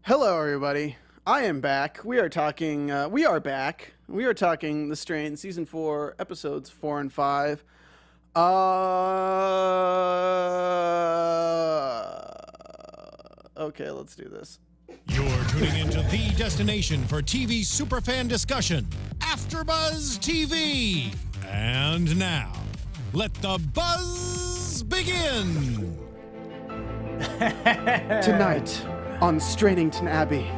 Hello, everybody. I am back. We are talking. We are back. We are talking The Strain, season 4, episodes 4 and 5. Okay, let's do this. You're tuning into the destination for TV superfan discussion, AfterBuzz TV. And now, let the buzz begin. Tonight on Strainington Abbey,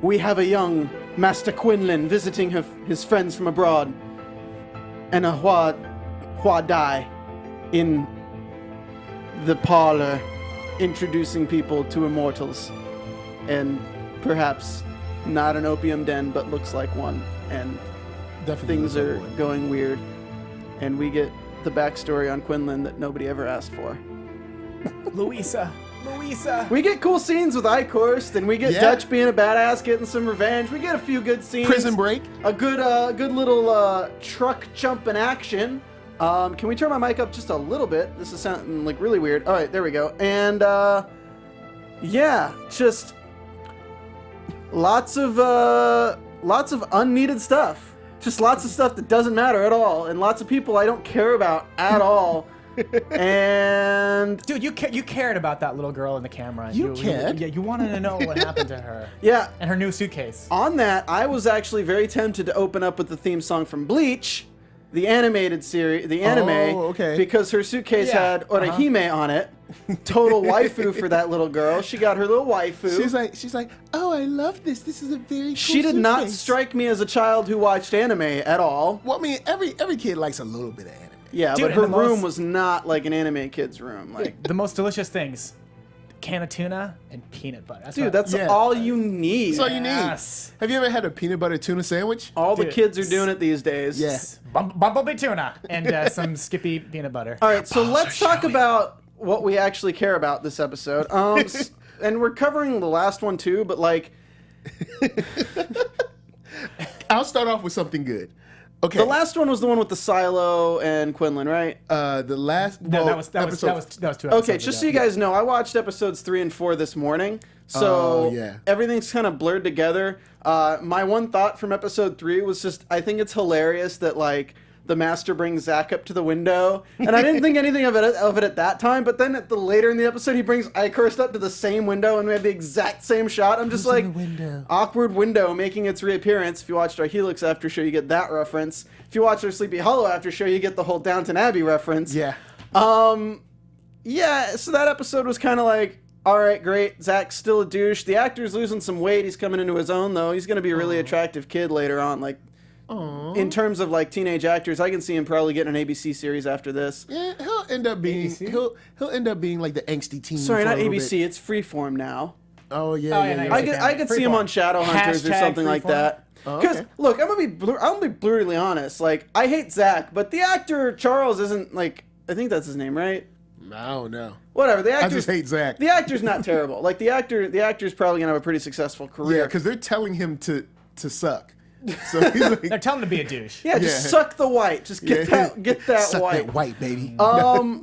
we have a young Master Quinlan visiting his friends from abroad, and a Hua Dai in the parlor introducing people to immortals, and perhaps not an opium den, but looks like one, and Definitely things are going weird, and we get the backstory on Quinlan that nobody ever asked for. Louisa. We get cool scenes with Eichorst, and we get Dutch being a badass, getting some revenge. We get a few good scenes. Prison Break. A good little truck jumping action. Can we turn my mic up just a little bit? This is sounding like really weird. All right, there we go. And yeah, just lots of unneeded stuff. Just lots of stuff that doesn't matter at all, and lots of people I don't care about at all. And dude, you cared about that little girl in the camera. You cared? Yeah, you wanted to know what happened to her. Yeah. And her new suitcase. On that, I was actually very tempted to open up with the theme song from Bleach, the animated series, the anime, okay. because her suitcase had Orihime on it. Total waifu for that little girl. She got her little waifu. She's like, oh, I love this. This is a very cool She did not suitcase." strike me as a child who watched anime at all. Well, I mean, every kid likes a little bit of anime. Yeah, Dude, but her and the room most- was not like an anime kid's room. Like, The most delicious things: can of tuna and peanut butter. dude, that's Yeah. all you need. That's all you need. Yes. Have you ever had a peanut butter tuna sandwich? All the Dude. kids are doing it these days. Yeah. Bumblebee tuna and some Skippy peanut butter. All right, so let's talk about what we actually care about this episode. And we're covering the last one too, but like I'll start off with something good. Okay. the last one was the one with the silo and Quinlan, right? The last. No, well, that was 2 episodes. Okay, just so you guys know, I watched episodes 3 and 4 this morning, so yeah. everything's kind of blurred together. My one thought from episode 3 was just, I think it's hilarious that like the master brings Zach up to the window, and I didn't think anything of it at that time. But then later in the episode, he brings Eichorst up to the same window, and we have the exact same shot. I'm just like, awkward window making its reappearance. If you watched our Helix after show, you get that reference. If you watch our Sleepy Hollow after show, you get the whole Downton Abbey reference. Yeah. Yeah. So that episode was kind of like, all right, great. Zach's still a douche. The actor's losing some weight. He's coming into his own though. He's gonna be a really attractive kid later on. Like. In terms of like teenage actors, I can see him probably getting an ABC series after this. Yeah, he'll end up being he'll end up being like the angsty teen. Sorry, for not a little ABC. bit. It's Freeform now. Oh yeah, Oh, yeah, yeah, yeah. no, I could see him on Shadowhunters or Hashtag something like Freeform. that. Oh, Because okay. look, I'm gonna be brutally honest. Like I hate Zach, but the actor Charles isn't like, I think that's his name, right? I don't know. Whatever. The I actor. just hate Zach. The actor's not terrible. Like the actor's probably gonna have a pretty successful career. Yeah, because they're telling him to suck. So he's like, They're telling him to be a douche. Yeah, just Yeah. suck the white. Just get that suck white. that white, baby.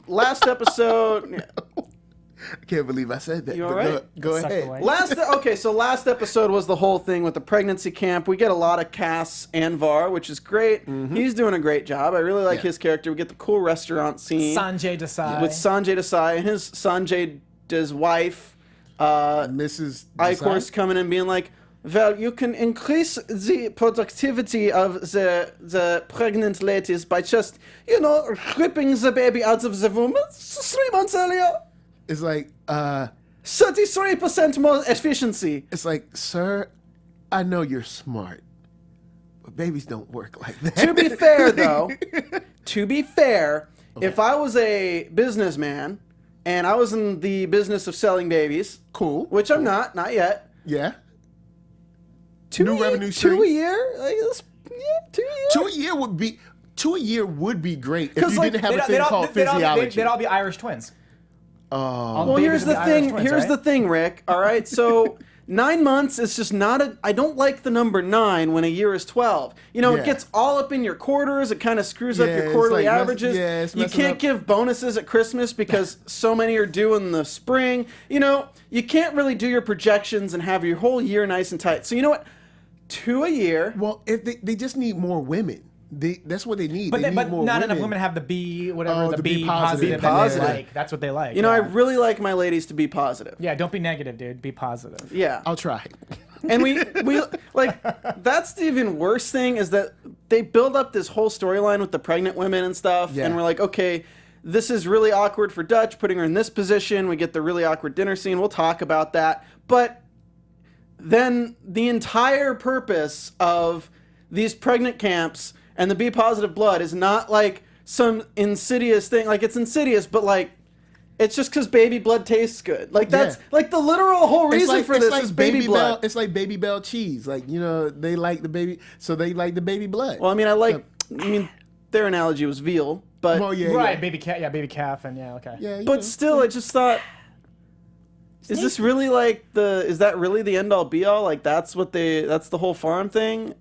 Last episode. I can't believe I said that. You but all right? Go Suck the ahead. white. So last episode was the whole thing with the pregnancy camp. We get a lot of Cass Anvar, which is great. He's doing a great job. I really like his character. We get the cool restaurant scene Sanjay Desai. with Sanjay Desai and his wife, Mrs. Eichorst, coming in being like, well, you can increase the productivity of the pregnant ladies by just, ripping the baby out of the womb 3 months earlier. It's like, 33% more efficiency. it's like, sir, I know you're smart, but babies don't work like that. To be fair, though, if I was a businessman and I was in the business of selling babies, Cool. which I'm not yet. Yeah. New revenue stream. 2 a year, like this, 2 a year. 2 a year would be great if 'Cause, you like, didn't have a thing called physiology. They'd all be Irish twins. Well, here's the thing. Rick. All right, so 9 months is just not I don't like the number 9 when a year is 12. You know, Yeah. it gets all up in your quarters. It kind of screws up Yeah, your it's quarterly like averages. it's You messing can't up. give bonuses at Christmas because so many are due in the spring. You know, you can't really do your projections and have your whole year nice and tight. So you know what? 2 a year. Well, if they just need more women. That's what they need. But they need but more not women. enough women have the B, whatever, Oh, the the B B positive. positive. that they Positive. like. That's what they like. You know, I yeah. really like my ladies to be positive. Yeah, don't be negative, dude. Be positive. Yeah. I'll try. And we like, that's the even worse thing is that they build up this whole storyline with the pregnant women and stuff. Yeah. And we're like, okay, this is really awkward for Dutch, putting her in this position. We get the really awkward dinner scene. We'll talk about that. But then the entire purpose of these pregnant camps and the B positive blood is not like some insidious thing. Like, it's insidious, but like, it's just because baby blood tastes good. Like, that's like the literal whole reason for this is baby blood. It's like Baby Bell cheese. Like, you know, they like the baby, so they like the baby blood. Well, I mean, their analogy was veal, but Well, yeah, Right, yeah. baby cat. Yeah, baby calf, and yeah, okay. Yeah, you but know. still, I just thought, is this really like is that really the end all be all? Like, that's the whole farm thing?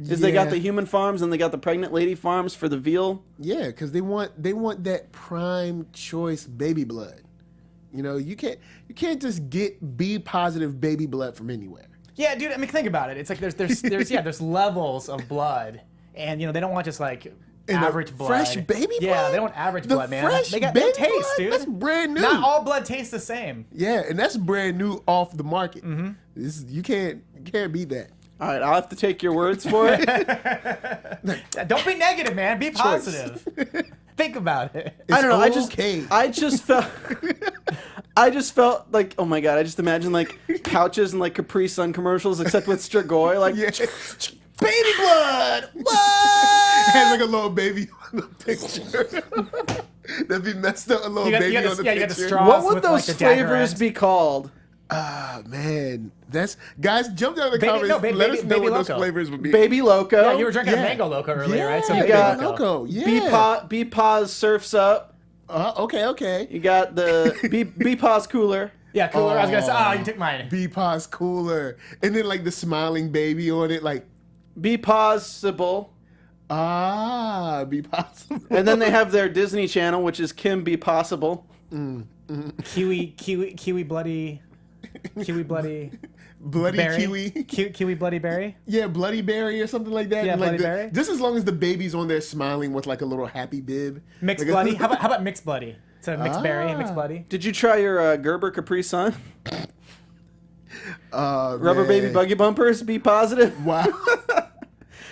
Is they got Yeah. the human farms and they got the pregnant lady farms for the veal? Yeah, because they want that prime choice baby blood. You know, you can't just get B positive baby blood from anywhere. Yeah, dude. I mean, think about it. It's like there's levels of blood, and you know they don't want just like And the average blood. fresh baby Yeah, blood? they don't want average The blood, man. fresh They got baby taste, blood? dude. That's brand new. Not all blood tastes the same. Yeah, and that's brand new off the market. Mm-hmm. You can't beat that. All right, I'll have to take your words for it. Don't be negative, man. Be positive. Think about it. I don't know. okay. I just felt like, oh my god! I just imagine like pouches and like Capri Sun commercials, except with Strigoi, like Yeah. baby blood. Has like a little baby on the picture. That'd be messed up. A little You got- baby you got on the- the yeah, you got picture. the straw. What would with, those like, the dagger flavors end. be called? Ah, man, guys, jump down in the Baby- comments. no, baby- Let us baby- know baby what those Loco. flavors would be. Baby Loco. Yeah, you were drinking a Yeah. mango loco earlier, right? So Yeah, baby got Loco. Yeah. B Pause Surfs Up. Okay. You got the B Pause Cooler. Yeah, cooler. I was gonna say, you took mine. B Pause cooler, and then like the smiling baby on it, like B Possible. be possible. And then they have their Disney Channel, which is Kim Be Possible. Kiwi bloody Bloody berry. kiwi. Kiwi bloody berry. Yeah, bloody berry or something like that. Yeah, And, like bloody berry. just as long as the baby's on there smiling with like a little happy bib. Mixed Like a- bloody. How about mixed bloody? It's a mixed berry, mixed bloody. Did you try your Gerber Capri Sun? Rubber man. Baby Buggy Bumpers? Be positive. Wow.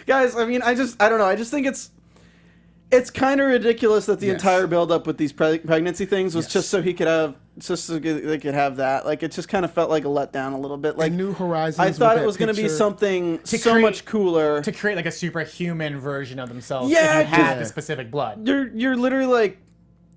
Guys, I mean, I don't know. I just think it's kind of ridiculous that the Yes. entire build-up with these pregnancy things was Yes. just so he could have, just so they could have that. Like, it just kind of felt like a letdown a little bit. Like, New Horizons. I thought with it was that going to be picture. something so create- much cooler. To create like a superhuman version of themselves. Yeah, if you had yeah. the specific blood. You're literally like,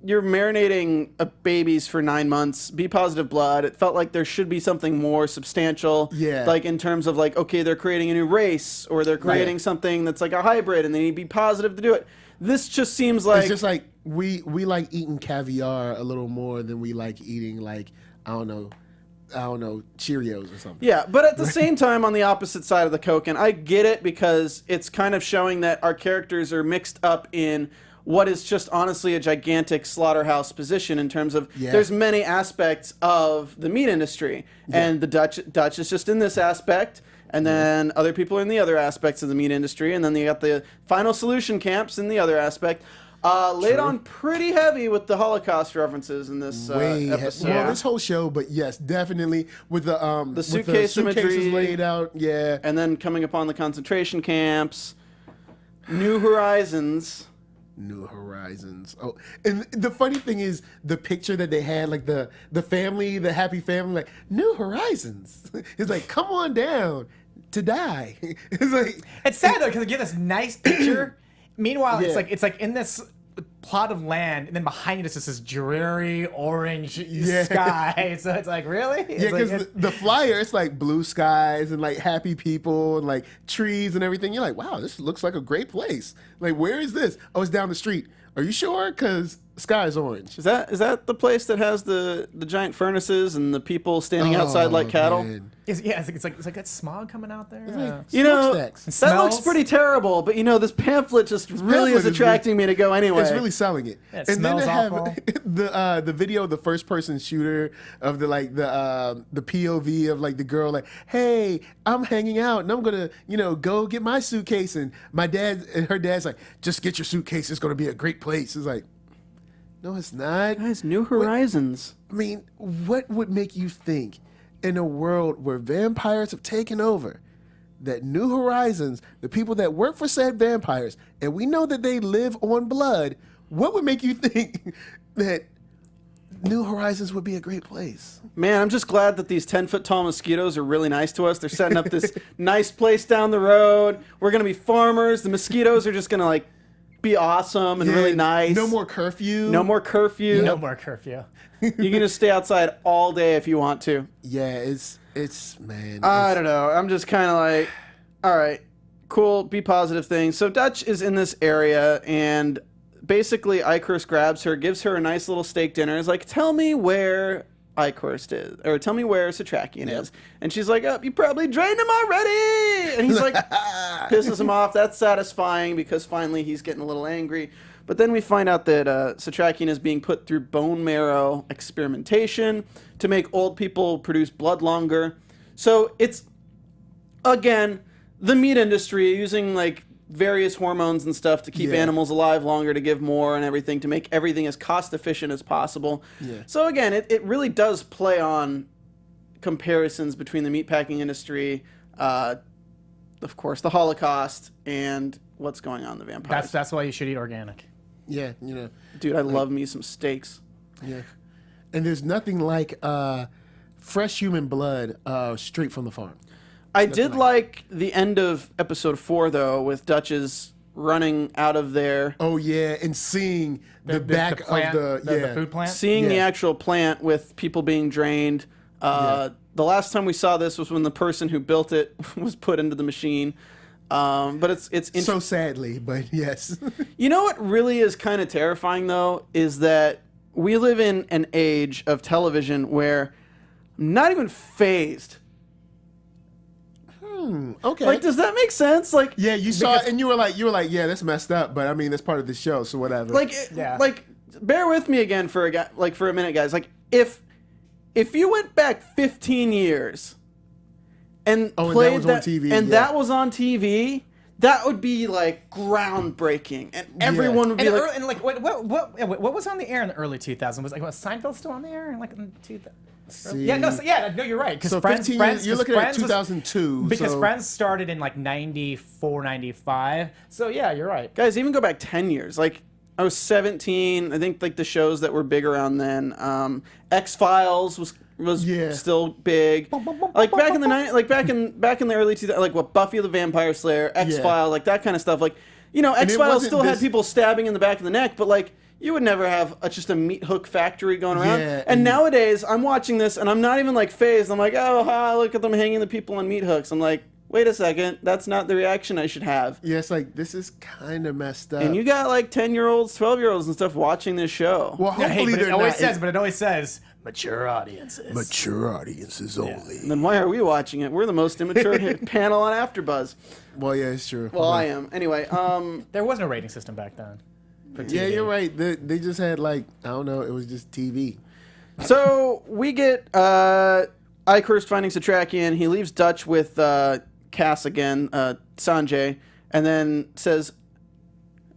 you're marinating babies for 9 months. Be positive blood. It felt like there should be something more substantial. Yeah. Like in terms of like, okay, they're creating a new race or they're creating something that's like a hybrid and they need to be positive to do it. This just seems like It's just like we like eating caviar a little more than we like eating like I don't know Cheerios or something. yeah, but at the same time, on the opposite side of the Coke, and I get it because it's kind of showing that our characters are mixed up in what is just honestly a gigantic slaughterhouse position in terms of Yeah. there's many aspects of the meat industry, and the Dutch is just in this aspect, and then other people are in the other aspects of the meat industry, and then you got the final solution camps in the other aspect. Laid on pretty heavy with the Holocaust references in this Way episode. well, this whole show, but yes, definitely with the suitcase suitcases imagery. laid out. Yeah, And then coming upon the concentration camps, New Horizons. New Horizons. Oh, and the funny thing is the picture that they had, like the family, the happy family, like New Horizons. It's like, come on down to die. It's like It's sad though because they give this nice picture. Meanwhile, Yeah. it's like in this plot of land, and then behind it is just this dreary orange Yeah. sky. So it's like, really? It's yeah, like, because the flyer, it's like blue skies and like happy people and like trees and everything. You're like, wow, this looks like a great place. Like, where is this? Oh, it's down the street. Are you sure? Because Sky is orange. Is that the place that has the giant furnaces and the people standing outside like cattle? Man. It's like that smog coming out there. You know, Smokestacks. that looks Smells. pretty terrible, but you know, this pamphlet just really is pamphlet is attracting me to go anyway. It's really selling it. Yeah, it and then smells they have awful. the video of the first person shooter of the POV of like the girl like, hey, I'm hanging out and I'm gonna go get my suitcase, and her dad's like, just get your suitcase. It's gonna be a great place. It's like, no, it's not. Guys, New Horizons. I mean, what would make you think in a world where vampires have taken over that New Horizons, the people that work for said vampires, and we know that they live on blood, what would make you think that New Horizons would be a great place? Man, I'm just glad that these 10-foot tall mosquitoes are really nice to us. They're setting up this nice place down the road. We're going to be farmers. The mosquitoes are just going to like be awesome and really nice. No more curfew. No more curfew. No more curfew. You can just stay outside all day if you want to. Yeah, it's man. I don't know. I'm just kind of like, all right, cool, be positive things. So Dutch is in this area, and basically Eichorst grabs her, gives her a nice little steak dinner. Is like, tell me where Eichorst is, or tell me where Setrakian is. And she's like, oh, you probably drained him already. And he's like, pisses him off. That's satisfying because finally he's getting a little angry. But then we find out that Setrakian is being put through bone marrow experimentation to make old people produce blood longer. So it's, again, the meat industry using like various hormones and stuff to keep animals alive longer, to give more and everything, to make everything as cost efficient as possible. Yeah. So again, it really does play on comparisons between the meatpacking industry, of course, the Holocaust, and what's going on in the vampires. That's why you should eat organic. Yeah, Dude, I love me some steaks. yeah. And there's nothing like fresh human blood straight from the farm. I did like the end of episode 4, though, with Dutch's running out of there, Oh yeah, and seeing the back plant, of the food plant. seeing the Yeah. actual plant with people being drained. The last time we saw this was when the person who built it was put into the machine. But it's So sadly, but yes. You know what really is kind of terrifying, though, is that we live in an age of television where I'm not even phased. Okay. Like, does that make sense? Like, Yeah, you saw it and you were like, yeah, that's messed up, but I mean, that's part of the show, so whatever. like, like, bear with me again for a minute, guys. Like, if you went back 15 years and played that was on TV, and yeah. that was on TV, that would be like groundbreaking, and everyone would be And, like, and like what was on the air in the early 2000s? Was Seinfeld still on the air in like in 2000? See. Yeah, no, you're right. Because So Friends, 15 Friends, years, you're 'cause looking at Friends was- 2002. Because so, Friends started in like 94, 95. So yeah, you're right. guys, even go back 10 years. Like, I was 17. I think like the shows that were big around then, X-Files was Yeah. still big. Like back in the back in the early 2000s, like what, Buffy the Vampire Slayer, X-Files, like that kind of stuff. Like, you know, it X-Files wasn't still had this- people stabbing in the back of the neck, but like, you would never have just a meat hook factory going around. Yeah, and and- nowadays, I'm watching this and I'm not even like phased. I'm like, oh, look at them hanging the people on meat hooks. I'm like, wait a second, that's not the reaction I should have. yeah, it's like, this is kind of messed up. And you got like 10-year-olds, 12-year-olds and stuff watching this show. well, Yeah, hey, hopefully but it they're always not. says mature audiences. Mature audiences only. And then why are we watching it? We're the most immature panel on AfterBuzz. Well, yeah, it's true. Well, I am. Anyway, There was no rating system back then. For Yeah, TV. you're right. They just had like, I don't know, it was just TV. so we get Eichorst finding Setrakian. He leaves Dutch with Cass again, Sanjay, and then says,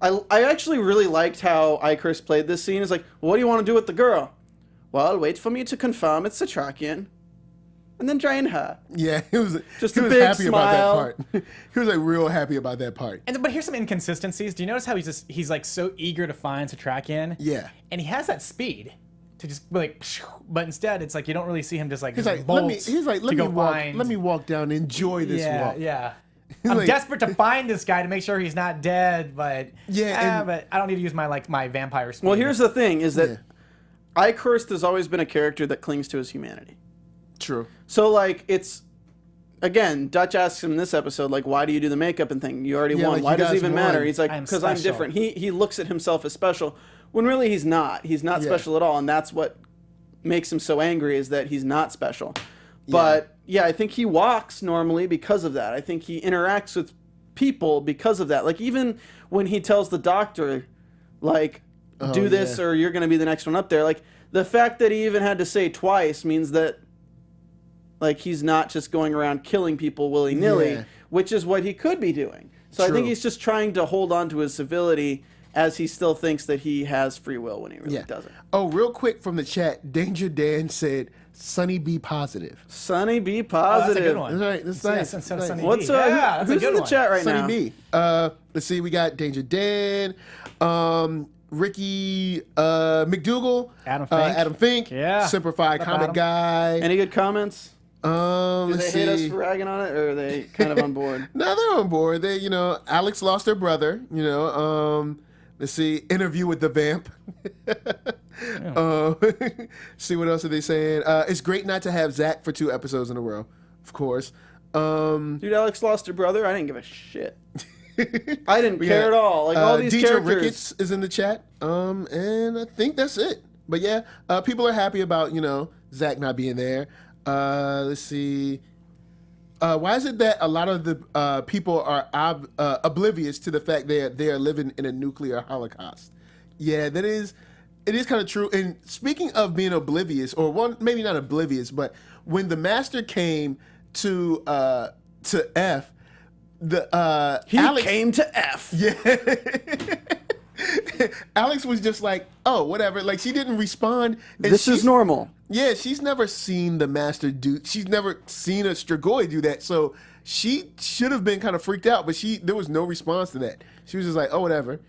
I actually really liked how Eichorst played this scene. It's like, what do you want to do with the girl? Well, wait for me to confirm it's Setrakian, and then drain her. Yeah, he was Just he a was big happy smile. about that part. He was like real happy about that part. But here's some inconsistencies. Do you notice how he's like so eager to find Setrakian? Yeah. And he has that speed to just be like, but instead it's like you don't really see him just like He's like, bolts let to me go walk. find. Let me walk down and enjoy this yeah, walk. yeah. I'm like- desperate to find this guy to make sure he's not dead, but Yeah, and- but I don't need to use my vampire speed. Well, here's the thing: is that Yeah. Eichorst has always been a character that clings to his humanity. True. So, like, it's, again, Dutch asks him in this episode, like, why do you do the makeup and thing? You already Yeah, won. like, Why you does it guys even won. matter? He's like, I am because I'm special. different. He looks at himself as special. when really he's not. He's not Yeah. special at all, and that's what makes him so angry, is that he's not special. But yeah, I think he walks normally because of that. I think he interacts with people because of that. Like, even when he tells the doctor, like, do this or you're going to be the next one up there, like, the fact that he even had to say twice means that, like, he's not just going around killing people willy-nilly, which is what he could be doing. So I think he's just trying to hold on to his civility, as he still thinks that he has free will when he really doesn't. Oh, real quick from the chat, Danger Dan said, Sunny be positive. Sunny be Oh, positive. that's a good one. That's right. That's nice. Sunny That's B. nice. What's that's a who's good in the one. chat right Sunny now? B. Let's see. We got Danger Dan, Ricky McDougal, Adam Fink. Yeah. Simplified What Comic about Guy. Any good comments? Do Let's they hate us see. for ragging on it, or are they kind of on board? No, they're on board. They, Alex lost her brother. Let's see. Interview with the Vamp. See what else are they saying? It's great not to have Zach for 2 episodes in a row, of course. Dude, Alex lost her brother. I didn't give a shit. I didn't We care got, at all. Like, all these Deidre characters. Ricketts is in the chat. And I think that's it. But yeah, people are happy about, Zach not being there. Let's see. Why is it that a lot of the people are oblivious to the fact they are living in a nuclear holocaust? Yeah, it is kind of true. And speaking of being oblivious, or maybe not oblivious, but when the master came to F, He Alex came to F. Yeah. Alex was just like, oh, whatever. Like, she didn't respond. And This is normal. Yeah, she's never seen the master do. She's never seen a Strigoi do that. So she should have been kind of freaked out, but there was no response to that. She was just like, oh, whatever.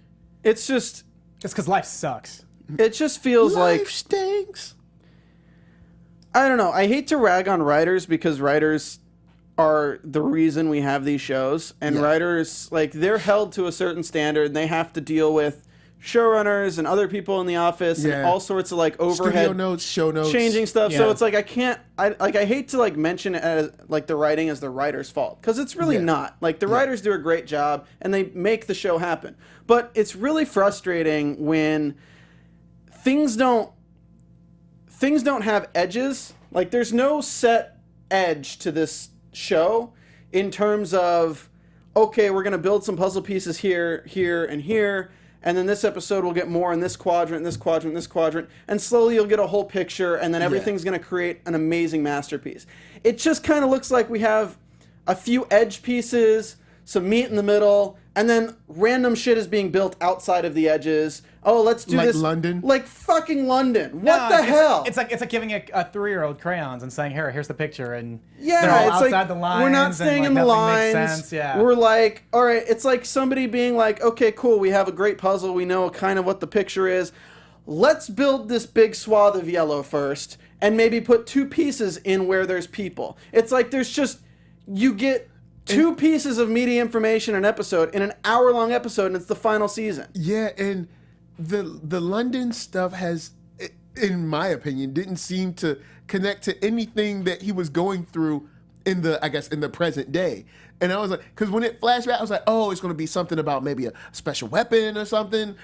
It's just, It's because life sucks. it just feels Life like, stinks. I don't know. I hate to rag on writers, because writers are the reason we have these shows, and writers, like, they're held to a certain standard, and they have to deal with showrunners and other people in the office and all sorts of, like, overhead Studio notes, show notes. changing stuff. So Yeah. it's like, I hate to, like, mention it as, like, the writing as the writer's fault, because it's really not. Like, the writers do a great job and they make the show happen. But it's really frustrating when things don't have edges. Like, there's no set edge to this show in terms of, okay, we're going to build some puzzle pieces here, here, and here, and then this episode will get more in this quadrant, this quadrant, this quadrant, and slowly you'll get a whole picture, and then everything's going to create an amazing masterpiece. It just kind of looks like we have a few edge pieces, some meat in the middle, and then random shit is being built outside of the edges. Oh, let's do Like this. London? Like fucking London. What the it's, hell? It's like giving a 3-year-old crayons and saying, here's the picture, and Yeah, they're all it's outside like the lines. we're not and, staying like, in the nothing lines. Makes sense. Yeah. We're like, all right, it's like somebody being like, okay, cool, we have a great puzzle, we know kind of what the picture is. Let's build this big swath of yellow first, and maybe put 2 pieces in where there's people. It's like you get 2 pieces of meaty information an episode in an hour-long episode, and it's the final season. Yeah, and the London stuff has, in my opinion, didn't seem to connect to anything that he was going through in the present day. And I was like, because when it flashed back, I was like, oh, it's going to be something about maybe a special weapon or something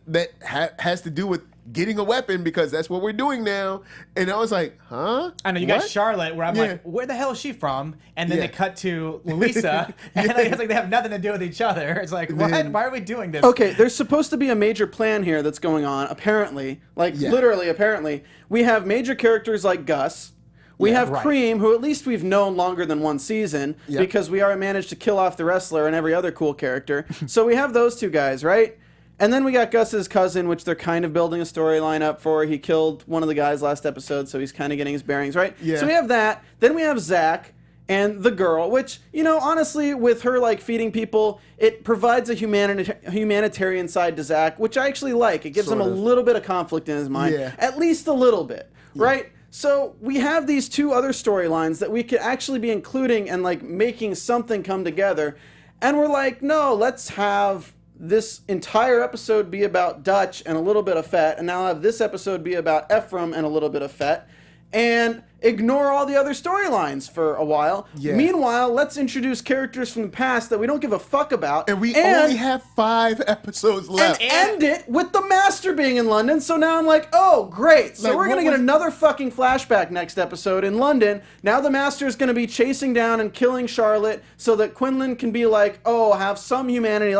that has to do with getting a weapon, because that's what we're doing now. And I was like, huh? I know you What? got Charlotte, where I'm Yeah. like, where the hell is she from? And then Yeah. they cut to Louisa, and like, it's like they have nothing to do with each other. It's like, what? Then- Why are we doing this? Okay, there's supposed to be a major plan here that's going on, apparently. Like, literally, apparently. We have major characters like Gus. We have right. Cream, who at least we've known longer than 1 season, because we already managed to kill off the wrestler and every other cool character. So we have those 2 guys, right? And then we got Gus's cousin, which they're kind of building a storyline up for. He killed one of the guys last episode, so he's kind of getting his bearings, right? Yeah. So we have that. Then we have Zach and the girl, which, honestly, with her, like, feeding people, it provides a humanitarian side to Zach, which I actually like. It gives him a little bit of conflict in his mind. Yeah. At least a little bit, right? So we have these 2 other storylines that we could actually be including and, like, making something come together. And we're like, no, let's have this entire episode be about Dutch and a little bit of Fett, and now have this episode be about Ephraim and a little bit of Fett. and ignore all the other storylines for a while. Yeah. Meanwhile, let's introduce characters from the past that we don't give a fuck about. And we only have 5 episodes left. And end it with the Master being in London. So now I'm like, oh, great. So Like, we're going to what get was- another fucking flashback next episode in London. Now the Master is going to be chasing down and killing Charlotte so that Quinlan can be like, oh, have some humanity.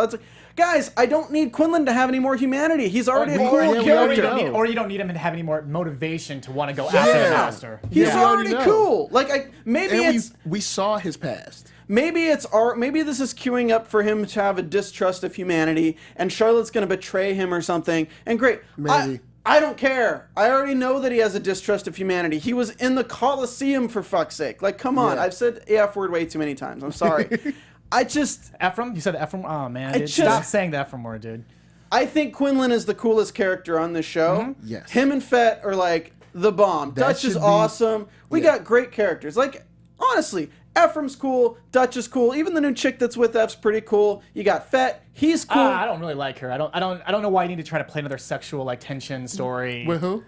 Guys, I don't need Quinlan to have any more humanity. He's already a cool yeah, we already character. know. Or you don't need him to have any more motivation to want to go after the Master. He's Yeah. We already already know. cool. Like, maybe And it's... we saw his past. Maybe maybe this is queuing up for him to have a distrust of humanity, and Charlotte's going to betray him or something. And great, Maybe. I don't care. I already know that he has a distrust of humanity. He was in the Colosseum, for fuck's sake. Like, come on. Yeah. I've said the F word way too many times. I'm sorry. Ephraim? You said Ephraim? Oh, man. Dude. just- Stop saying the Ephraim word, dude. I think Quinlan is the coolest character on this show. Mm-hmm. Yes. Him and Fett are like the bomb. That Dutch is should be- awesome. We yeah. got great characters. Like, honestly, Ephraim's cool. Dutch is cool. Even the new chick that's with F's pretty cool. You got Fett. He's cool. I don't really like her. I don't know why you need to try to play another sexual like tension story. With who?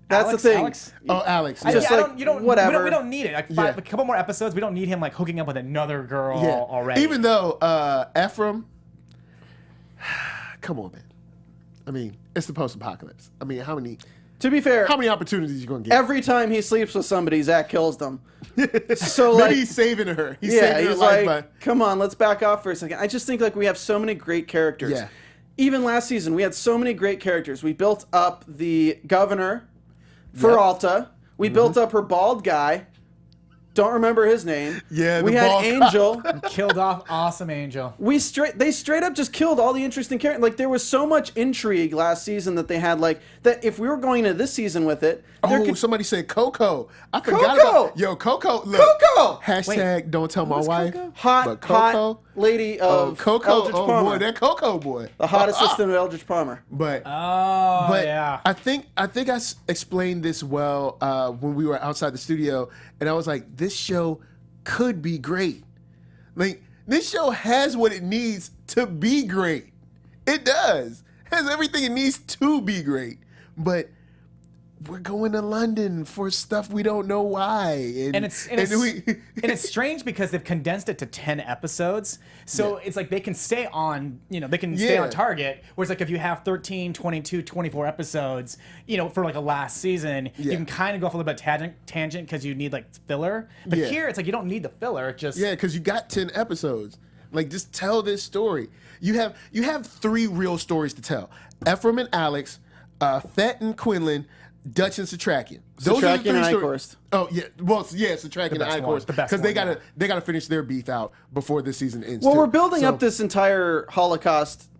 That's the thing. Alex? Oh, Alex. Just yeah. like, whatever. We don't need it. Like Yeah. a couple more episodes. We don't need him like hooking up with another girl Yeah. already. Even though Ephraim, come on, man. I mean, it's the post-apocalypse. I mean, how many To be fair, opportunities you gonna get? every time he sleeps with somebody, Zach kills them. So like, Maybe he's saving her. He's yeah, saving her he's life. like, come on, let's back off for a second. I just think like we have so many great characters. Yeah. Even last season, we had so many great characters. We built up the governor, Feralta. We built up her bald guy. Don't remember his name. Yeah, we the had bald Angel. killed off awesome Angel. They straight up just killed all the interesting characters. Like there was so much intrigue last season that they had. Like that if we were going into this season with it, there Oh, could- somebody said Coco. I forgot Coco! about Coco. Look, Coco! Hashtag don't tell my wife. hot, But Coco. hot lady Oh, of Coco. Eldridge Oh Palmer, boy, that Coco boy. the hot assistant of Eldridge Palmer. But Oh, but yeah. I think I explained this well when we were outside the studio, and I was like, this show could be great. Like this show has what it needs to be great. It does. Has everything it needs to be great. But we're going to London for stuff we don't know why. And it's strange because they've condensed it to 10 episodes. So it's like they can stay on, they can stay on Yeah. target. Whereas like if you have 13, 22, 24 episodes, for like a last season, you Yeah. can kind of go off a little bit of tangent because you need like filler. But Yeah. here it's like you don't need the filler. It just Yeah, because you got 10 episodes. Like, just tell this story. You have 3 real stories to tell. Ephraim and Alex, Fett and Quinlan, Dutch and Setrakian. Setrakian and stories. Oh yeah, well yeah, Setrakian and best one. Eichorst, The best because they one, gotta finish their beef out before this season ends. Well, too. we're building So- up this entire Holocaust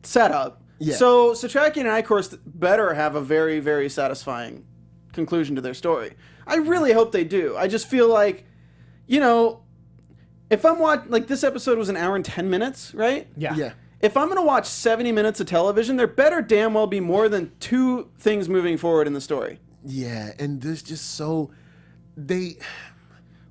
setup. Yeah. So Setrakian and Eichorst better have a very, very satisfying conclusion to their story. I really hope they do. I just feel like, if I'm watching, like this episode was an hour and 10 minutes, right? yeah. Yeah. If I'm going to watch 70 minutes of television, there better damn well be more than 2 things moving forward in the story. Yeah, and there's just so they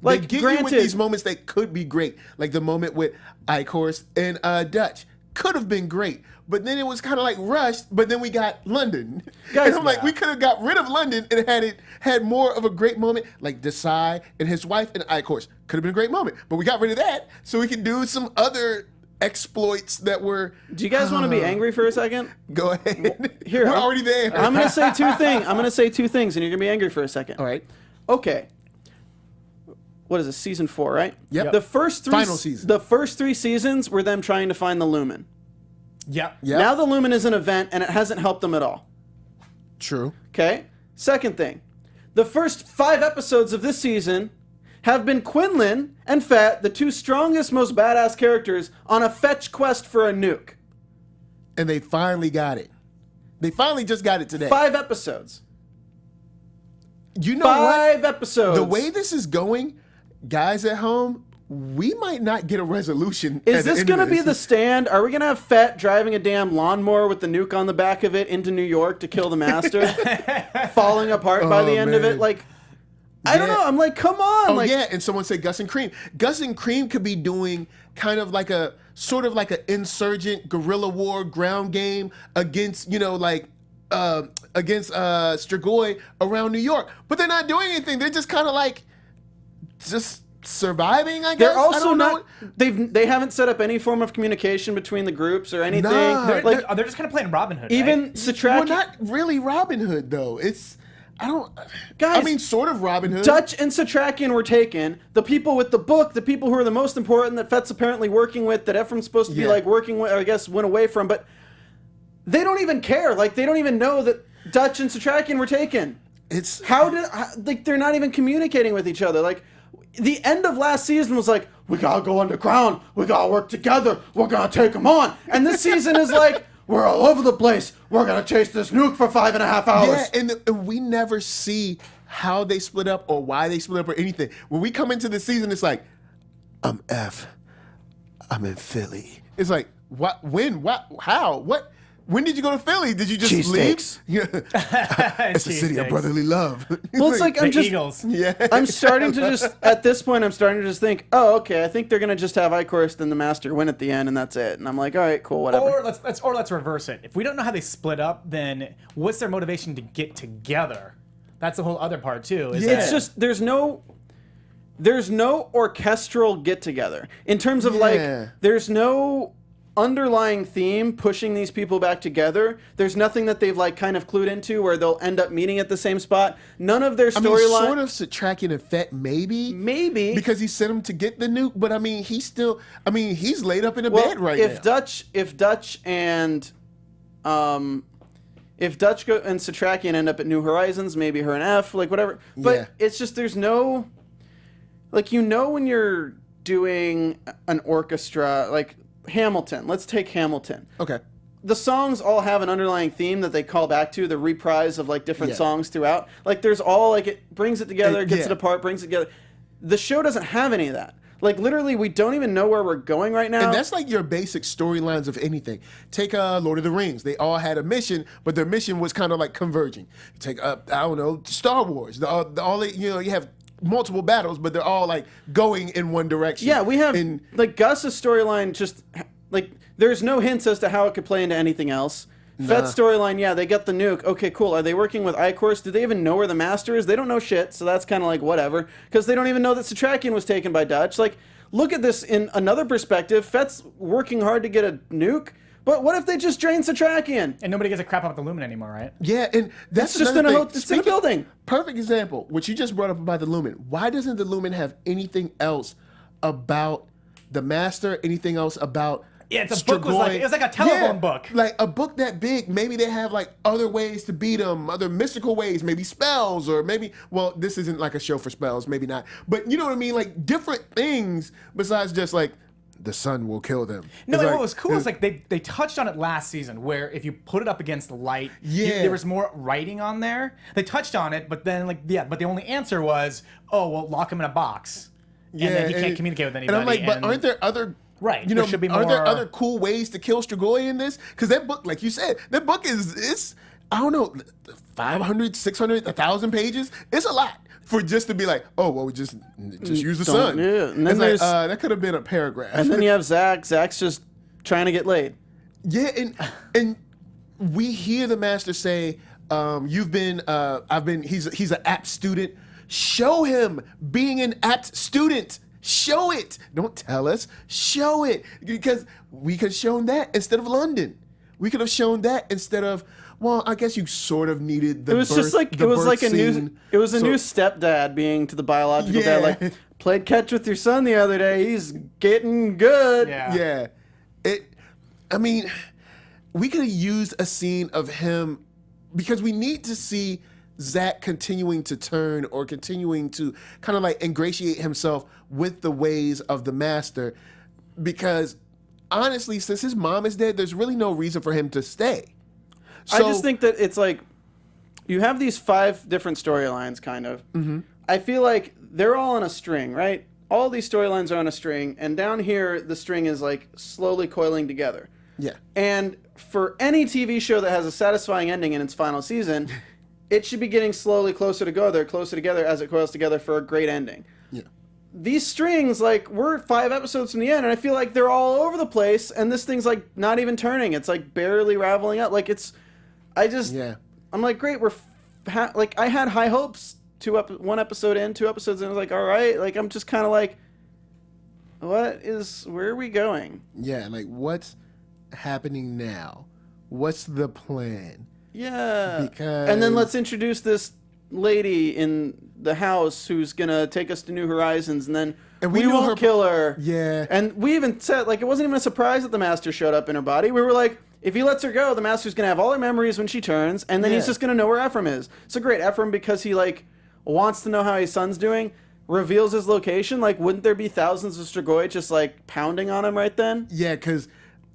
Like, get you with granted- these moments that could be great, like the moment with Eichhorst and Dutch could have been great, but then it was kind of like rushed. But then we got London, Guys, and I'm like, we could have got rid of London and had more of a great moment, like Desai and his wife and Eichhorst could have been a great moment, but we got rid of that so we can do some other exploits that were. Do you guys want to be angry for a second? Go ahead. Here, we're already there. I'm going to say 2 things. I'm going to say 2 things, and you're going to be angry for a second. All right. Okay. What is this? Season 4, right? Yep. The first 3 Final season. The first 3 seasons were them trying to find the Lumen. Yep. Yep. Now the Lumen is an event, and it hasn't helped them at all. True. Okay? Second thing. The first 5 episodes of this season have been Quinlan and Fett, the 2 strongest, most badass characters, on a fetch quest for a nuke. And they finally got it. They finally just got it today. 5 episodes. You know what? 5 episodes. The way this is going, guys at home, we might not get a resolution. Is this going to be the stand? Are we going to have Fett driving a damn lawnmower with the nuke on the back of it into New York to kill the Master? Falling apart by the end of man. it? Like, I don't Yeah. know. I'm like, come on. Oh like, yeah, and someone said Gus and Cream. Gus and Cream could be doing kind of like an insurgent guerrilla war ground game against, like Strigoi around New York, but they're not doing anything. They're just kind of like just surviving, I guess. They're also I don't not. know. They haven't set up any form of communication between the groups or anything. Nah. They're just kind of playing Robin Hood. Even right? Setrakian. Well, not really Robin Hood though. Guys, I mean, sort of Robin Hood. Dutch and Setrakian were taken. The people with the book, the people who are the most important that Fett's apparently working with, that Ephraim's supposed to be like working with, or I guess went away from, but they don't even care. Like, they don't even know that Dutch and Setrakian were taken. Like, they're not even communicating with each other. Like, the end of last season was like, we gotta go underground, we gotta work together, we're gonna take them on. And this season is like, we're all over the place, we're gonna chase this nuke for 5.5 hours. Yeah, and we never see how they split up or why they split up or anything. When we come into the season, it's like, I'm I'm in Philly. It's like, what, when, what, how, what? When did you go to Philly? Did you just leave? It's a city of brotherly love. Well, it's like Eagles. Yeah. I'm starting to just, at this point, I'm starting to just think, oh, okay, I think they're gonna just have Eichorst and the Master win at the end, and that's it. And I'm like, all right, cool, whatever. Or let's reverse it. If we don't know how they split up, then what's their motivation to get together? That's the whole other part too. It's just there's no orchestral get together in terms of like there's no underlying theme pushing these people back together. There's nothing that they've like kind of clued into where they'll end up meeting at the same spot. None of their storyline. Sort of Setrakian and Fett, maybe because he sent him to get the nuke. But I mean, he's laid up in a bed right now. If Dutch and Setrakian end up at New Horizons, maybe her and F, like whatever. But it's just there's no, like, when you're doing an orchestra, like Hamilton. Let's take Hamilton. Okay. The songs all have an underlying theme that they call back to, the reprise of like different songs throughout. Like there's all like it brings it together, gets it apart, brings it together. The show doesn't have any of that. Like literally, we don't even know where we're going right now. And that's like your basic storylines of anything. Take Lord of the Rings. They all had a mission, but their mission was kind of like converging. Take I don't know, Star Wars. You have multiple battles, but they're all like going in one direction. Yeah, we have like Gus's storyline. Just like there's no hints as to how it could play into anything else. Fett's storyline, they got the nuke. Okay, cool. Are they working with Eichorst? Do they even know where the Master is? They don't know shit, so that's kind of like whatever. Because they don't even know that Setrakian was taken by Dutch. Like, look at this in another perspective. Fett's working hard to get a nuke, but what if they just drain Setrakian? And nobody gives a crap about the Lumen anymore, right? Yeah, and that's just in a building. Perfect example, which you just brought up about the Lumen. Why doesn't the Lumen have anything else about the Master? Anything else about? Yeah, it's a book. It was like a telephone book. Like a book that big. Maybe they have like other ways to beat them, other mystical ways, maybe spells, or maybe, well, this isn't like a show for spells, maybe not. But you know what I mean? Like different things besides just like the sun will kill them. No, what was cool is like they touched on it last season, where if you put it up against the light, there was more writing on there. They touched on it, but then but the only answer was, oh, well, lock him in a box. And then he can't communicate with anybody. And I'm like, but aren't there other... Right. You know, should be are there other cool ways to kill Strigoi in this? Because that book, like you said, that book it's I don't know, 500, 600, 1,000 pages. It's a lot for just to be like, oh, well, we just use the sun. Yeah. And then it's like, that could have been a paragraph. And then you have Zach. Zach's just trying to get laid. Yeah, and we hear the Master say, he's an apt student. Show him being an apt student. Show it. Don't tell us. Show it. Because we could have shown that instead of London. We could have shown that instead of, well, I guess you sort of needed the It was birth, just like, the it was birth like a scene. new stepdad being to the biological dad. Like, played catch with your son the other day. He's getting good. Yeah. I mean, we could have used a scene of him because we need to see Zach continuing to turn or continuing to kind of like ingratiate himself with the ways of the Master, because honestly, since his mom is dead, there's really no reason for him to stay. So, I just think that it's like you have these 5 different storylines, kind of. Mm-hmm. I feel like they're all on a string, right? All these storylines are on a string, and down here the string is like slowly coiling together. Yeah. And for any TV show that has a satisfying ending in its final season, it should be getting slowly closer together as it coils together for a great ending. Yeah. These strings, like, we're 5 episodes from the end, and I feel like they're all over the place, and this thing's, like, not even turning. It's, like, barely raveling up. Like, I just, Yeah. I'm like, great, like, I had high hopes. One episode in, 2 episodes in, I was like, all right. Like, I'm just kind of like, where are we going? Yeah, like, what's happening now? What's the plan? Yeah. Because... And then let's introduce this lady in the house who's going to take us to New Horizons, and then we won't kill her. Yeah. And we even said, like, it wasn't even a surprise that the Master showed up in her body. We were like, if he lets her go, the Master's going to have all her memories when she turns, and then he's just going to know where Ephraim is. So great, Ephraim, because he, like, wants to know how his son's doing, reveals his location. Like, wouldn't there be thousands of Strigoi just, like, pounding on him right then? Yeah, because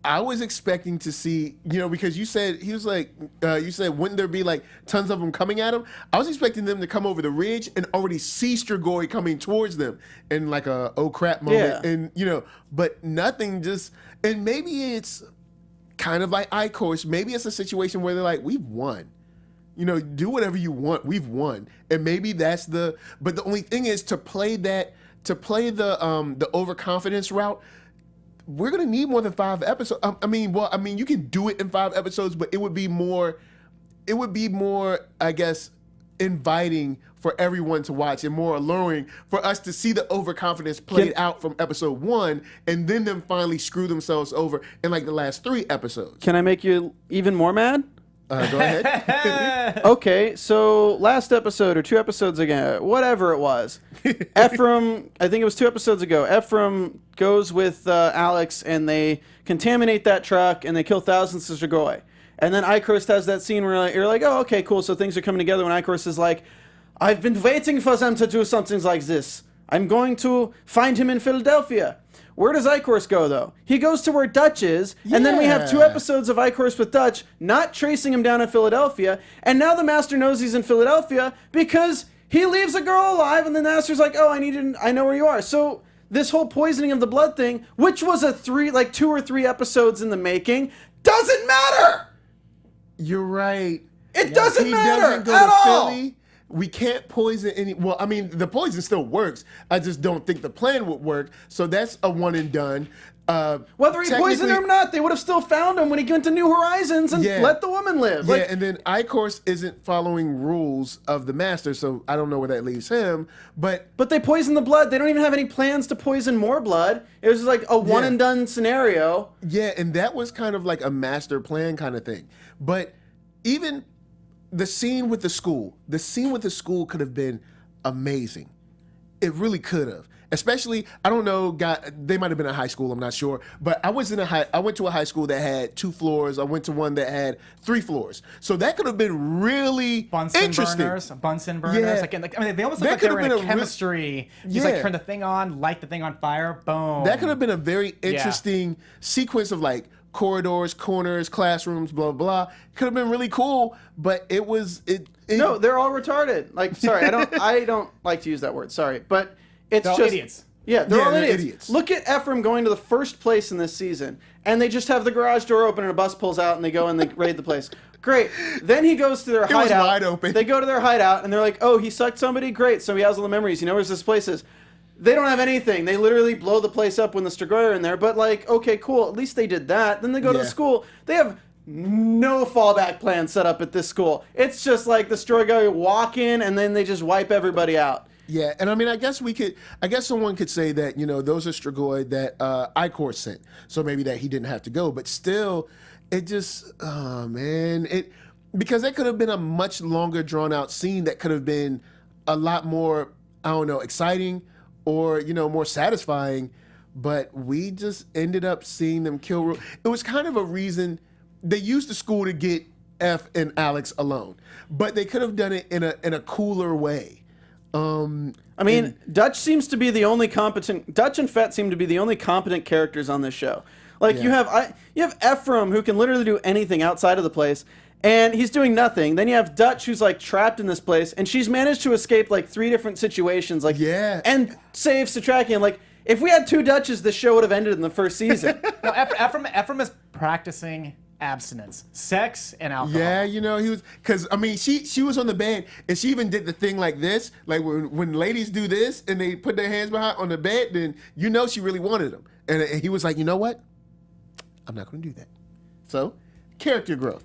I was expecting to see, because you said, he was like, you said, wouldn't there be like tons of them coming at him? I was expecting them to come over the ridge and already see Strigoi coming towards them in like a oh crap moment. Yeah. And, but nothing and maybe it's kind of like Eichorst. Maybe it's a situation where they're like, we've won. Do whatever you want. We've won. And maybe that's but the only thing is to play the overconfidence route, we're going to need more than 5 episodes. You can do it in 5 episodes, but it would be more, I guess, inviting for everyone to watch and more alluring for us to see the overconfidence played out from episode 1 and then them finally screw themselves over in like the last 3 episodes. Can I make you even more mad? Go ahead. Okay, so last episode or 2 episodes ago, whatever it was, Ephraim, I think it was 2 episodes ago, Ephraim goes with Alex and they contaminate that truck and they kill thousands of Strigoi. And then Eichorst has that scene where you're like, oh, okay, cool, so things are coming together when Eichorst is like, I've been waiting for them to do something like this. I'm going to find him in Philadelphia. Where does Eichorst go, though? He goes to where Dutch is, and then we have 2 episodes of Eichorst with Dutch not tracing him down in Philadelphia, and now the Master knows he's in Philadelphia because he leaves a girl alive, and the Master's like, oh, I know where you are. So this whole poisoning of the blood thing, which was 2 or 3 episodes in the making, doesn't matter! You're right. It doesn't matter doesn't go at to all! Philly. We can't poison any. Well, the poison still works. I just don't think the plan would work. So that's a one and done. Whether he poisoned him or not, they would have still found him when he went to New Horizons and let the woman live. Yeah, and then Eichorst isn't following rules of the Master, so I don't know where that leaves him. But they poisoned the blood. They don't even have any plans to poison more blood. It was like a one and done scenario. Yeah, and that was kind of like a master plan kind of thing. But even the scene with the school could have been amazing. It really could have. Especially, I don't know, they might have been a high school, I'm not sure. But I went to a high school that had 2 floors. I went to one that had 3 floors. So that could have been really interesting. Bunsen burners. Yeah. They almost look like they were in a chemistry. Just like turn the thing on, light the thing on fire, boom. That could have been a very interesting sequence of like corridors, corners, classrooms, blah, blah. Could have been really cool, but no, they're all retarded. Like, sorry, I don't like to use that word, sorry. But it's they're just all idiots. Yeah, they're all idiots. Look at Ephraim going to the first place in this season, and they just have the garage door open and a bus pulls out and they go and they raid the place. Great. Then he goes to their hideout. It was wide open. They go to their hideout and they're like, oh, he sucked somebody? Great. So he has all the memories. He knows where this place is. They don't have anything. They literally blow the place up when the Strigoi are in there. But like, okay, cool. At least they did that. Then they go to the school. They have no fallback plan set up at this school. It's just like the Strigoi walk in and then they just wipe everybody out. Yeah, and I guess someone could say that, those are Strigoi that Eichorst sent. So maybe that he didn't have to go. But still, it just, because that could have been a much longer drawn out scene that could have been a lot more, I don't know, exciting or, more satisfying. But we just ended up seeing them kill. It was kind of a reason they used the school to get F and Alex alone. But they could have done it in a cooler way. Dutch seems to be the only competent. Dutch and Fett seem to be the only competent characters on this show. Like you have Ephraim, who can literally do anything outside of the place, and he's doing nothing. Then you have Dutch, who's like trapped in this place, and she's managed to escape like 3 different situations, and save Setrakian. Like, if we had 2 Dutches, this show would have ended in the first season. No, Ephraim is practicing abstinence, sex, and alcohol. Yeah, he was, because she was on the bed and she even did the thing like this, like when ladies do this and they put their hands behind on the bed, then she really wanted him, and he was like, you know what, I'm not going to do that. So character growth.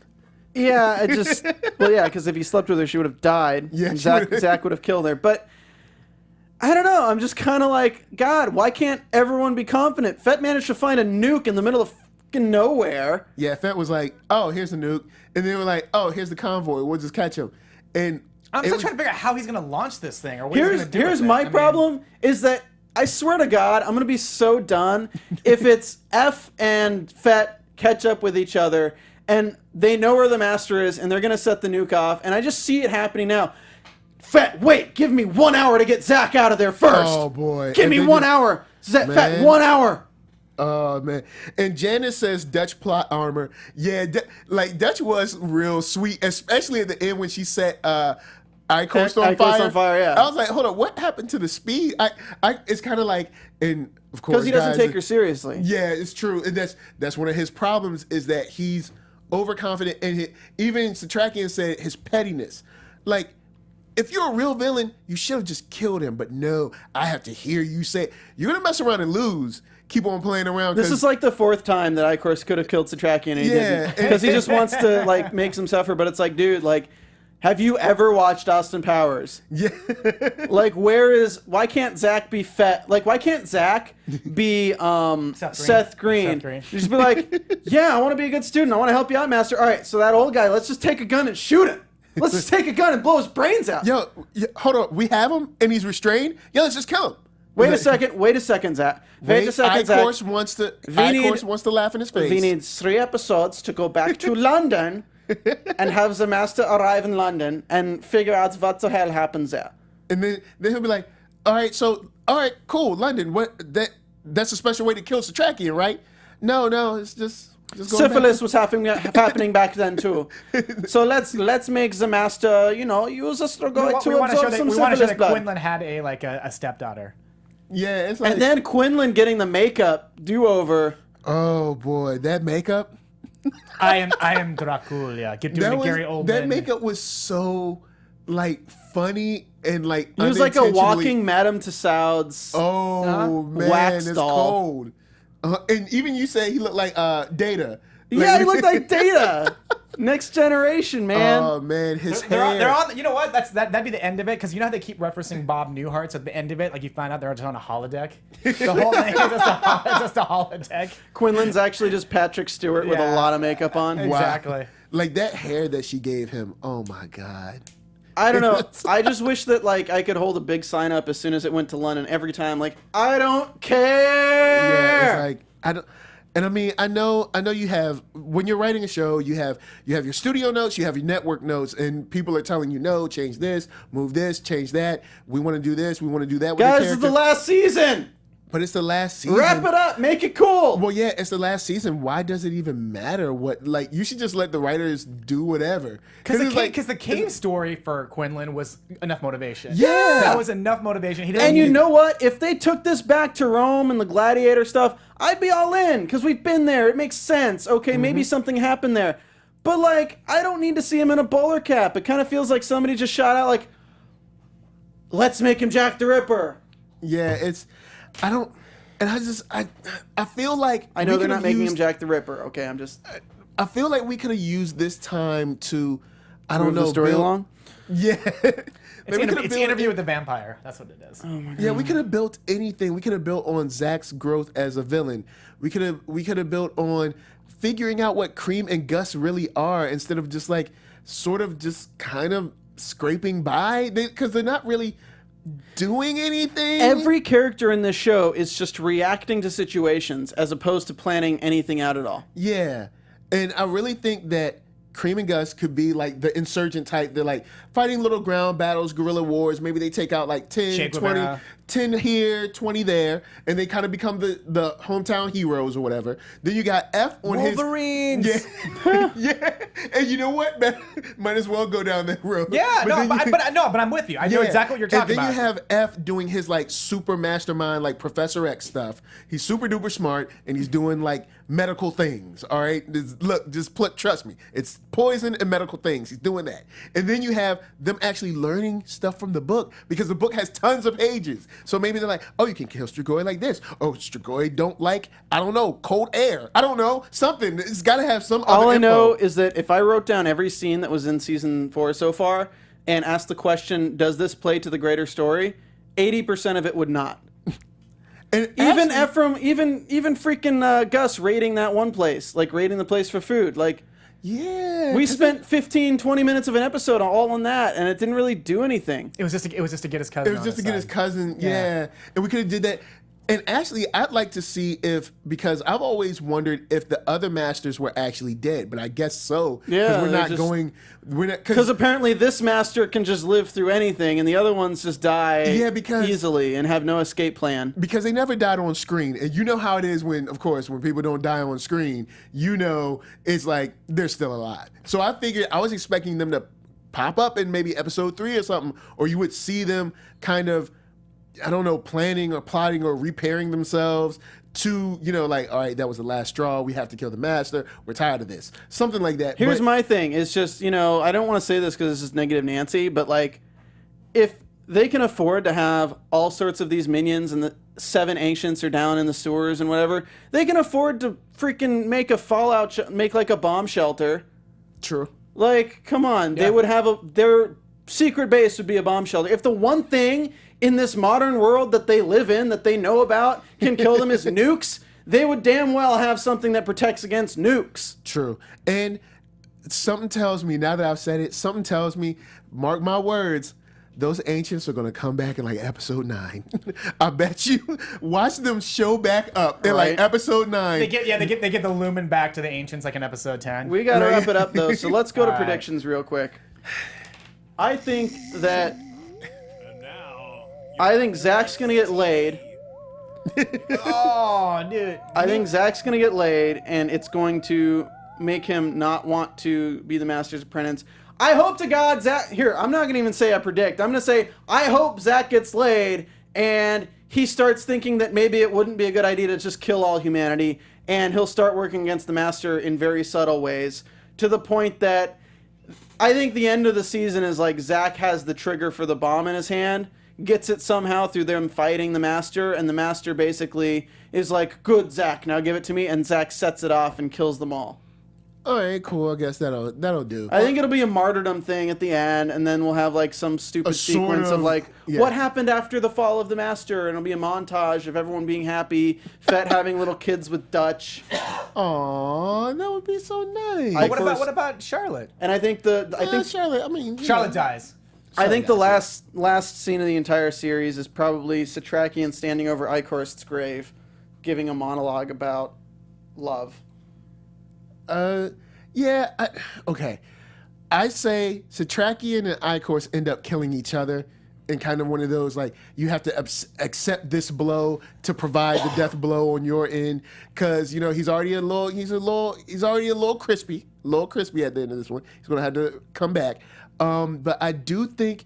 Yeah, I just because if he slept with her, she would have died. Yeah, and she Zach would've- Zach would have killed her. But I don't know. I'm just kind of like, God, why can't everyone be confident? Fett managed to find a nuke in the middle of fucking nowhere. Yeah, Fett was like, "Oh, here's a nuke," and they were like, "Oh, here's the convoy. We'll just catch him." And I'm it still was- trying to figure out how he's going to launch this thing or what he's going to do. Here's with it. my I mean, problem is that I swear to God, I'm gonna be so done if it's F and Fett catch up with each other and they know where the master is and they're gonna set the nuke off, and I just see it happening now. Fett, wait, give me 1 hour to get Zach out of there first. Oh boy, Give And me then 1 you- hour. Fett, Man. 1 hour. Oh man! And Janice says Dutch plot armor. Yeah, like Dutch was real sweet, especially at the end when she set Eichorst on Eichorst fire. on fire, yeah. I was like, hold on, what happened to the speed? It's kind of like, and of course, Because he doesn't guys, take her seriously. Yeah, it's true. And that's one of his problems is that he's overconfident, and even Setrakian said his pettiness. Like, if you're a real villain, you should have just killed him. But no, I have to hear you say you're gonna mess around and lose. Keep on playing around. This is like the 4th time that Eichorst could have killed Setrakian and he Yeah. didn't. Because he just wants to like make him suffer, but it's like, dude, like, have you ever watched Austin Powers? yeah. Like, why can't Zach be Fett? Like, why can't Zach be Seth Green? Seth Green. Just be like, yeah, I want to be a good student. I want to help you out, master. All right, so that old guy, let's just take a gun and shoot him. Let's just take a gun and blow his brains out. Yo, hold on. We have him and he's restrained. Yeah, let's just kill him. Wait a second, Zach. Wait a second, Zach. Eichorst wants to laugh in his face. We need 3 episodes to go back to London and have the master arrive in London and figure out what the hell happens there. And then he'll be like, all right, cool, London. That's a special way to kill Setrakian, right? No, it's just going Syphilis back. was happening back then too. So let's make the master, use us to go to we want to show absorb that, some we want to show syphilis that blood. Quinlan had a stepdaughter. Yeah, it's like, And then Quinlan getting the makeup do-over. oh boy, that makeup. I am Dracula. Get doing the Gary Oldman. That makeup was so like funny and like He was like a unintentionally- walking Madame Tussauds. Oh man, wax it's doll. cold. And even you say he looked like Data. Yeah, he looked like Data. Next generation, man. Oh man, his They're hair. on. You know what? That'd be the end of it because you know how they keep referencing Bob Newhart. So at the end of it, like you find out they're just on a holodeck. The whole thing is just a holodeck. Quinlan's actually just Patrick Stewart with a Yeah. lot of makeup on. Wow. Exactly. Like that hair that she gave him. Oh my god. I don't know. I just wish that like I could hold a big sign up as soon as it went to London every time. Like, I don't care. Yeah, it's like I don't. And I mean, I know you have, when you're writing a show, you have your studio notes, you have your network notes, and people are telling you, no, change this, move this, change that. We want to do this, we want to do that with the Guys, this is character. the last season. But it's the last season. Wrap it up. Make it cool. Well, yeah, it's the last season. Why does it even matter what, like, you should just let the writers do whatever. Because it's the cave story for Quinlan was enough motivation. Yeah. That was enough motivation. He didn't And you need- know what? If they took this back to Rome and the gladiator stuff, I'd be all in because we've been there. It makes sense. Okay, maybe something happened there. But, like, I don't need to see him in a bowler cap. It kind of feels like somebody just shot out, like, let's make him Jack the Ripper. Yeah, I don't, and I feel like I know we they're not could've making him used- Jack the Ripper. Okay, I'm just I feel like we could have used this time to, I don't move know, the story build- along. Yeah. It's the interview with the vampire. That's what it is. Yeah, we could have built anything. We could have built on Zach's growth as a villain. We could have built on figuring out what Cream and Gus really are instead of just like sort of just kind of scraping by because they're not really doing anything. Every character in this show is just reacting to situations as opposed to planning anything out at all. Yeah. And I really think that Cream and Gus could be like the insurgent type. They're like fighting little ground battles, guerrilla wars. Maybe they take out like 10, Che 20, Guevara. 10 here, 20 there, and they kind of become the hometown heroes or whatever. Then you got F on Wolverines. his... Yeah. Yeah. And you know what, man? Might as well go down that road. Yeah, then you- but I'm with you. I know exactly what you're talking and then about. you have F doing his like super mastermind, like Professor X stuff. He's super duper smart, and he's doing like medical things. All right, trust me, it's poison and medical things. He's doing that, and then you have them actually learning stuff from the book because the book has tons of pages. So maybe they're like, oh, you can kill Strigoi like this. Oh, Strigoi don't like, I don't know, cold air. I don't know, something. It's got to have some. All other I info. know is that if I wrote down every scene that was in season 4 so far and asked the question, does this play to the greater story? 80% of it would not. And Even actually- Ephraim, even freaking Gus raiding that one place, like raiding the place for food. Like, yeah, we 'cause spent 15, 20 minutes of an episode all on that, and it didn't really do anything. It was just to get his cousin. It was just to get his cousin, yeah. Yeah. And we could have did that. And actually, I'd like to see if, because I've always wondered if the other masters were actually dead, but I guess so. Yeah, we're they're not just- going. We're not Because apparently this master can just live through anything, and the other ones just die because- easily and have no escape plan. because they never died on screen, and you know how it is when, of course, when people don't die on screen, you know it's like they're still alive. So I figured I was expecting them to pop up in maybe episode 3 or something, or you would see them kind of, I don't know, planning or plotting or repairing themselves to, you know, like, all right, that was the last straw. We have to kill the master. We're tired of this. Something like that. Here's But- my thing. It's just, you know, I don't want to say this because this is negative Nancy, but like, if they can afford to have all sorts of these minions and the 7 ancients are down in the sewers and whatever, they can afford to freaking make a make like a bomb shelter. True. Like, come on. They Yeah. would have their secret base would be a bomb shelter. If the one thing in this modern world that they live in, that they know about, can kill them is nukes, they would damn well have something that protects against nukes. True. And something tells me, now that I've said it, something tells me, mark my words, those ancients are going to come back in like episode 9. I bet you. Watch them show back up in like Right. episode 9. They get the lumen back to the ancients like in episode 10. We got to wrap it up, though, so let's go to All right. predictions real quick. I think that... And now, I think Zach's going to get laid. Oh, dude. I think Zach's going to get laid, and it's going to make him not want to be the Master's Apprentice. I hope to God Zach... Here, I'm not going to even say I predict. I'm going to say I hope Zach gets laid, and he starts thinking that maybe it wouldn't be a good idea to just kill all humanity, and he'll start working against the Master in very subtle ways, to the point that I think the end of the season is like Zach has the trigger for the bomb in his hand, gets it somehow through them fighting the Master, and the Master basically is like, good, Zach, now give it to me, and Zach sets it off and kills them all. All right, cool. I guess that'll do. I think it'll be a martyrdom thing at the end, and then we'll have like some stupid A sort sequence of of- like yeah. what happened after the fall of the Master, and it'll be a montage of everyone being happy, Fett having little kids with Dutch, Aw, that would be so nice. I- What about Charlotte? and I think Charlotte, I mean, you Charlotte know. dies. I think the last scene of the entire series is probably Setrakian standing over Eichhorst's grave, giving a monologue about love. Yeah, okay. I say Setrakian and Eichhorst end up killing each other in kind of one of those, like, you have to accept this blow to provide the death blow on your end, because, you know, he's already a little crispy at the end of this one. He's going to have to come back. But I do think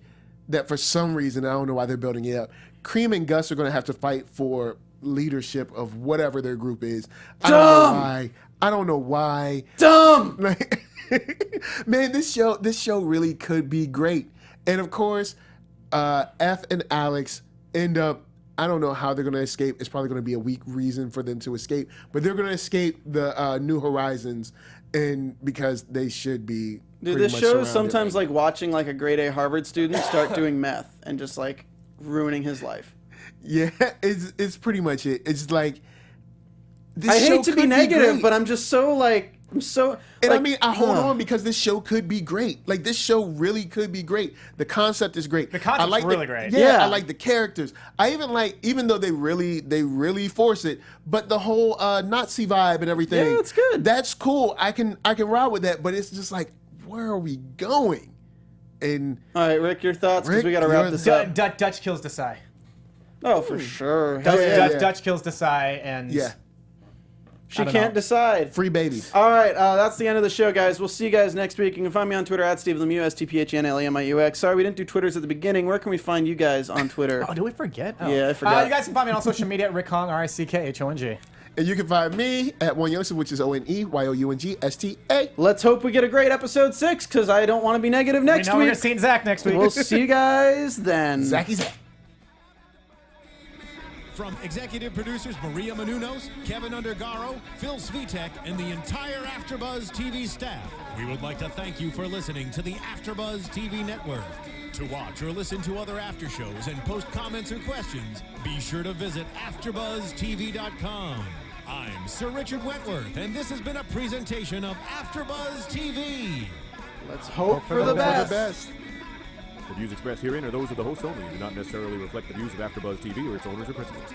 that for some reason, I don't know why they're building it up, Cream and Gus are going to have to fight for leadership of whatever their group is. I don't know why. Dumb! Like, man, this show really could be great. And of course, F and Alex end up, I don't know how they're going to escape. It's probably going to be a weak reason for them to escape, but they're going to escape the New Horizons, and because they should be. Dude, pretty this much show is surrounded. sometimes like watching like a grade A Harvard student start doing meth and just like ruining his life. Yeah, it's pretty much it. It's like, this I show hate to could be negative, great. but I'm just so like, I'm so. And like, I mean, I hold on because this show could be great. Like, this show really could be great. The concept is great. The concept's I like really great. Yeah, Yeah. I like the characters. I even like, even though they really force it, but the whole Nazi vibe and everything. Yeah, it's good. That's cool. I can ride with that. But it's just like, where are we going? And All right, Rick, your thoughts, because Rick, we got to wrap you're this the- up. Dutch kills Desai. Oh, for sure. Hell yeah. Dutch kills Desai, and yeah, She don't can't know. decide. free babies. All right, that's the end of the show, guys. We'll see you guys next week. You can find me on Twitter at Stephen Lemieux, StPHNLEMIUX. Sorry, we didn't do Twitters at the beginning. Where can we find you guys on Twitter? oh, did we forget? Oh. Yeah, I forgot. You guys can find me on all social media at Rick Hong, RICKHONG. And you can find me at One Youngster, which is ONEYOUNGSTA. Let's hope we get a great episode 6, because I don't want to be negative next We're week. gonna see Zach next week. We'll see you guys then. Zachy Zach. From executive producers Maria Menounos, Kevin Undergaro, Phil Svitek, and the entire AfterBuzz TV staff, we would like to thank you for listening to the AfterBuzz TV network. To watch or listen to other after shows and post comments or questions, be sure to visit AfterBuzzTV.com. I'm Sir Richard Wentworth, and this has been a presentation of AfterBuzz TV. Let's hope for the best. The views expressed herein are those of the hosts only and do not necessarily reflect the views of AfterBuzz TV or its owners or principals.